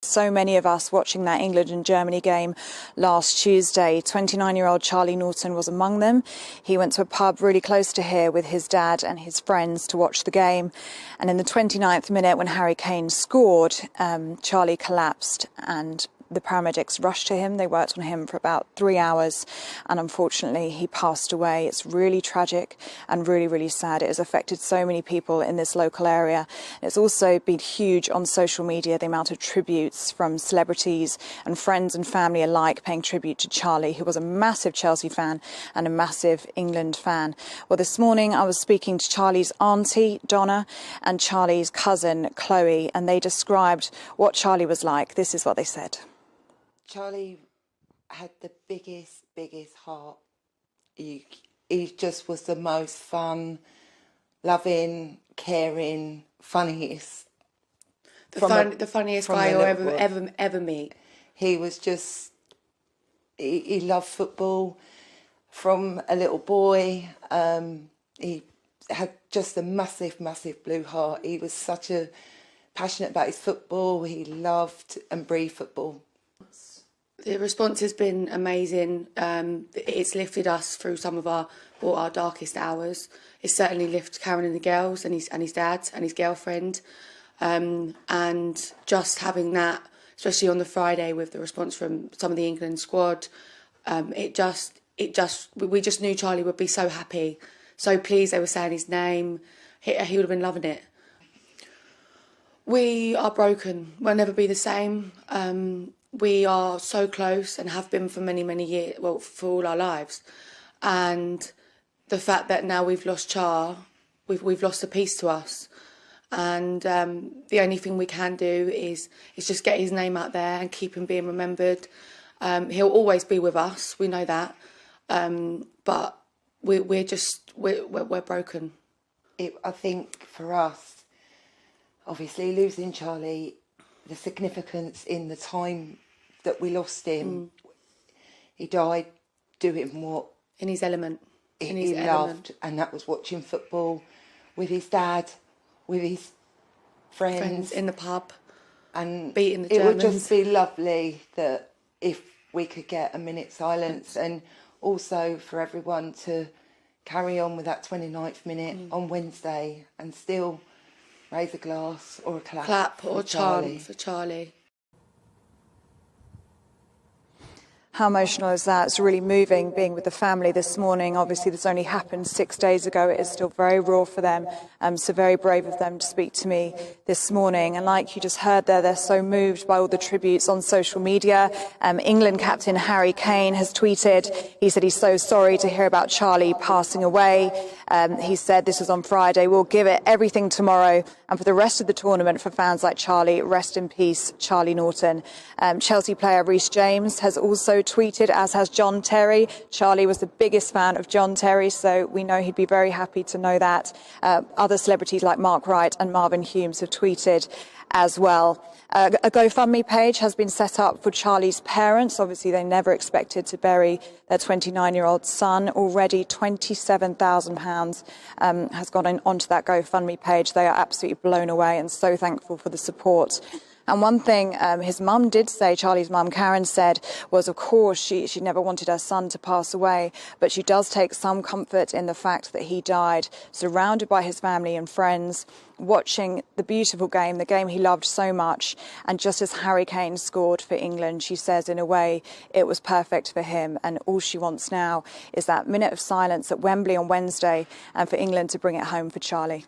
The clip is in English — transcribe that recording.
so many of us watching that England and Germany game last Tuesday. 29-year-old Charlie Naughton was among them. He went to a pub really close to here with his dad and his friends to watch the game. And in the 29th minute, when Harry Kane scored, Charlie collapsed and the paramedics rushed to him. They worked on him for about 3 hours, and unfortunately he passed away. It's really tragic and really, really sad. It has affected so many people in this local area. It's also been huge on social media, the amount of tributes from celebrities and friends and family alike paying tribute to Charlie, who was a massive Chelsea fan and a massive England fan. Well, this morning I was speaking to Charlie's auntie, Donna, and Charlie's cousin, Chloe, and they described what Charlie was like. This is what they said. Charlie had the biggest heart. He just was the most fun, loving, caring, funniest. The funniest guy you'll ever meet. He was just, he loved football from a little boy. He had just a massive blue heart. He was such a passionate about his football. He loved and breathed football. The response has been amazing. It's lifted us through some of our darkest hours. It's certainly lifted Karen and the girls and his dad and his girlfriend. And just having that, especially on the Friday with the response from some of the England squad, we just knew Charlie would be so happy, so pleased they were saying his name. He would have been loving it. We are broken. We'll never be the same. We are so close and have been for many years, well, for all our lives. And the fact that now we've lost Char, we've lost a piece to us. And the only thing we can do is just get his name out there and keep him being remembered. He'll always be with us, we know that. But we're broken. I think for us, obviously losing Charlie, the significance in the time that we lost him. He died doing what in his element he loved, and that was watching football with his dad, with his friends in the pub, and beating the Germans. It would just be lovely that if we could get a minute's silence, and also for everyone to carry on with that 29th minute on Wednesday and still raise a glass or a clap or chant for Charlie. How emotional is that? It's really moving being with the family this morning. Obviously, this only happened 6 days ago. It is still very raw for them. So very brave of them to speak to me this morning. And like you just heard there, they're so moved by all the tributes on social media. England captain Harry Kane has tweeted. He said he's so sorry to hear about Charlie passing away. He said this was on Friday. We'll give it everything tomorrow. And for the rest of the tournament, for fans like Charlie, rest in peace, Charlie Naughton. Chelsea player Reece James has also tweeted, as has John Terry. Charlie was the biggest fan of John Terry, so we know he'd be very happy to know that. Other celebrities like Mark Wright and Marvin Humes have tweeted as well. A GoFundMe page has been set up for Charlie's parents. Obviously, they never expected to bury their 29-year-old son. Already £27,000 has gone onto that GoFundMe page. They are absolutely blown away and so thankful for the support. And one thing his mum did say, Charlie's mum, Karen, said was, of course, she never wanted her son to pass away, but she does take some comfort in the fact that he died surrounded by his family and friends, watching the beautiful game, the game he loved so much. And just as Harry Kane scored for England, she says, in a way, it was perfect for him. And all she wants now is that minute of silence at Wembley on Wednesday and for England to bring it home for Charlie.